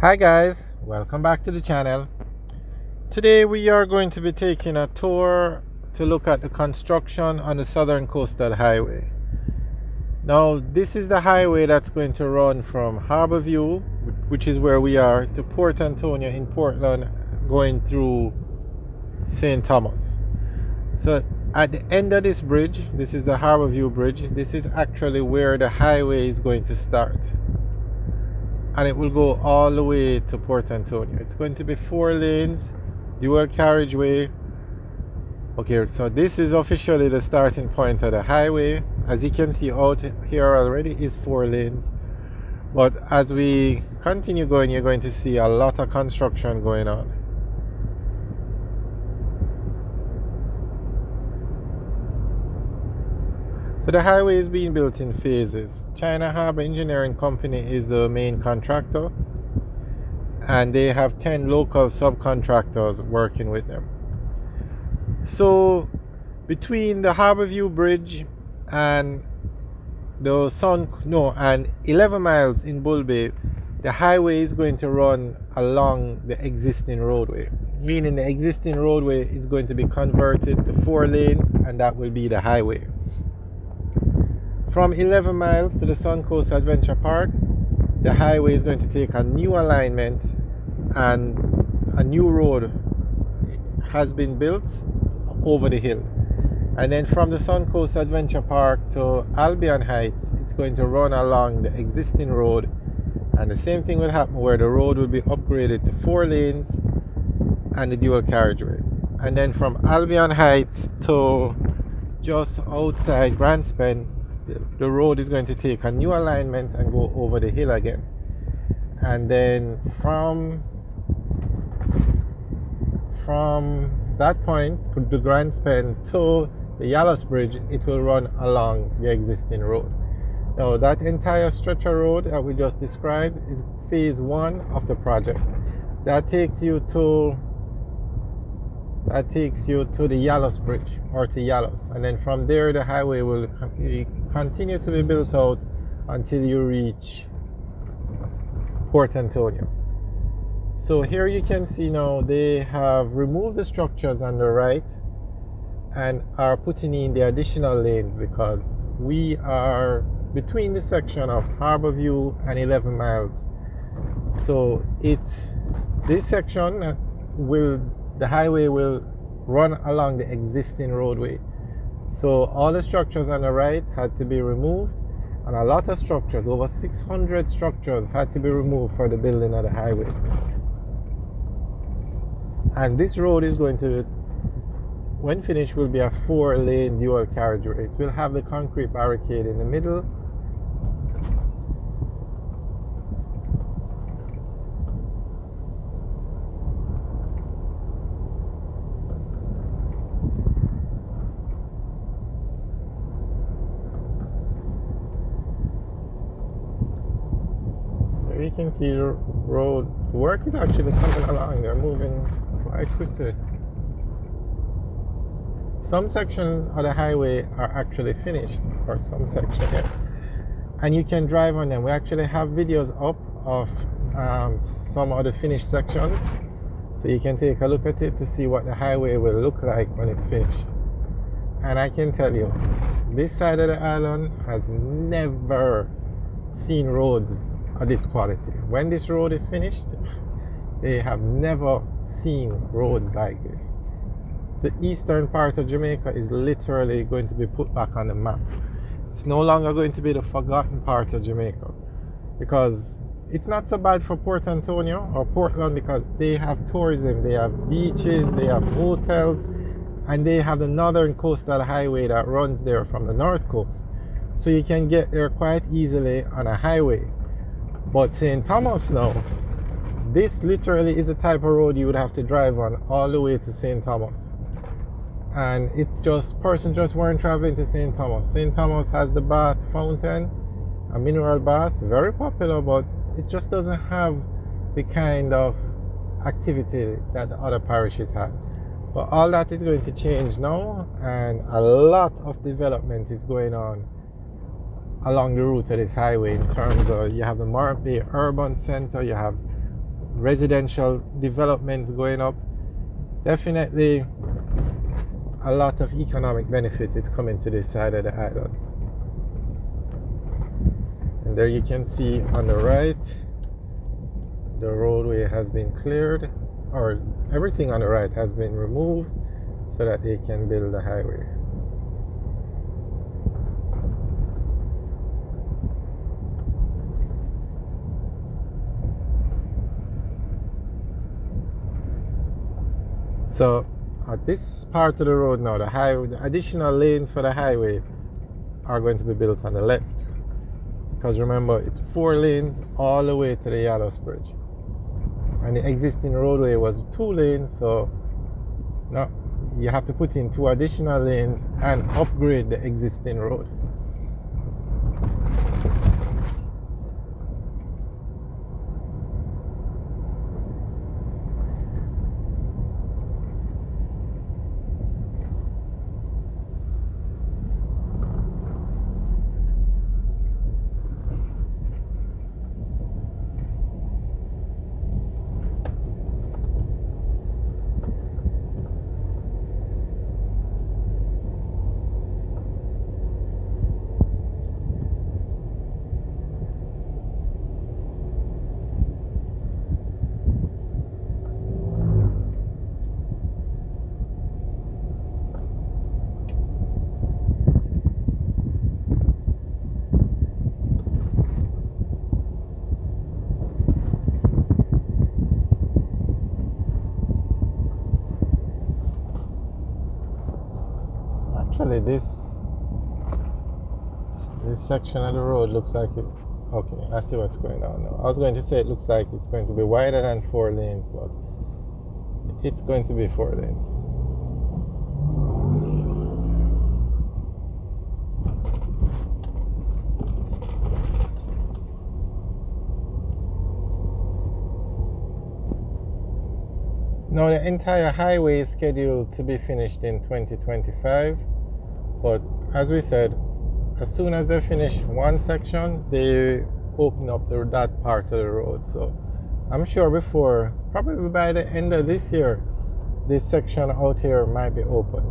Hi guys, welcome back to the channel. Today we are going to be taking a tour to look at the construction on the Southern Coastal Highway. Now this is the highway that's going to run from Harborview, which is where we are, to Port Antonio in Portland, going through St. Thomas. So at the end of this bridge, this is the Harborview Bridge, this is actually where the highway is going to start. And it will go all the way to Port Antonio. It's going to be 4 lanes, dual carriageway. Okay, so this is officially the starting point of the highway. As you can see out here already is 4 lanes. But as we continue going, you're going to see a lot of construction going on. So the highway is being built in phases. China Harbour Engineering Company is the main contractor, and they have 10 local subcontractors working with them. So between the Harborview Bridge and and 11 miles in Bull Bay, the highway is going to run along the existing roadway, meaning the existing roadway is going to be converted to 4 lanes, and that will be the highway. From 11 miles to the Suncoast Adventure Park, the highway is going to take a new alignment, and a new road has been built over the hill. And then from the Suncoast Adventure Park to Albion Heights, it's going to run along the existing road, and the same thing will happen where the road will be upgraded to 4 lanes and the dual carriageway. And then from Albion Heights to just outside Grand Spend, the road is going to take a new alignment and go over the hill again. And then from that point, the Grand Spend to the Yallow's Bridge, it will run along the existing road. Now that entire stretch of road that we just described is phase 1 of the project. That takes you to the Yallow's Bridge, or to Yallow's, and then from there the highway will continue to be built out until you reach Port Antonio. So here you can see now they have removed the structures on the right and are putting in the additional lanes, because we are between the section of Harborview and 11 miles. So this section the highway will run along the existing roadway. So all the structures on the right had to be removed, and a lot of structures, over 600 structures, had to be removed for the building of the highway. And this road is going to, when finished, will be a 4-lane dual carriageway. It will have the concrete barricade in the middle. You can see the road work is actually coming along. They're moving quite quickly. Some sections of the highway are actually finished, or some sections, yeah. And you can drive on them. We actually have videos up of some of the finished sections, so you can take a look at it to see what the highway will look like when it's finished. And I can tell you, this side of the island has never seen roads of this quality. When this road is finished, they have never seen roads like this. The eastern part of Jamaica is literally going to be put back on the map. It's no longer going to be the forgotten part of Jamaica, because it's not so bad for Port Antonio or Portland, because they have tourism, they have beaches, they have hotels, and they have the Northern Coastal Highway that runs there from the north coast. So you can get there quite easily on a highway. But St. Thomas now, this literally is the type of road you would have to drive on all the way to St. Thomas. And persons just weren't traveling to St. Thomas. St. Thomas has the bath fountain, a mineral bath, very popular, but it just doesn't have the kind of activity that the other parishes had. But all that is going to change now, and a lot of development is going on along the route of this highway, in terms of, you have the Morant Bay Urban Center, you have residential developments going up. Definitely a lot of economic benefit is coming to this side of the island. And there you can see on the right, the roadway has been cleared, or everything on the right has been removed so that they can build a highway. So at this part of the road now, the additional lanes for the highway are going to be built on the left. Because remember, it's 4 lanes all the way to the Yalos Bridge. And the existing roadway was 2 lanes, so no, you have to put in 2 additional lanes and upgrade the existing road. Actually, this section of the road looks like it. Okay, I see what's going on now. I was going to say it looks like it's going to be wider than 4 lanes, but it's going to be 4 lanes. Now the entire highway is scheduled to be finished in 2025, but as we said, as soon as they finish one section, they open up that part of the road. So I'm sure before, probably by the end of this year, this section out here might be open.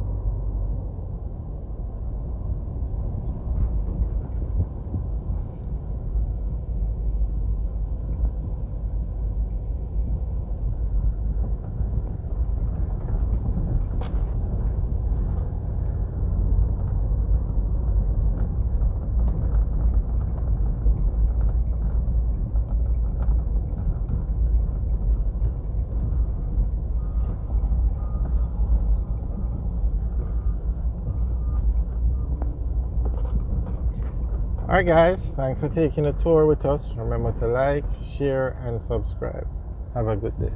Alright guys, thanks for taking a tour with us. Remember to like, share and subscribe. Have a good day.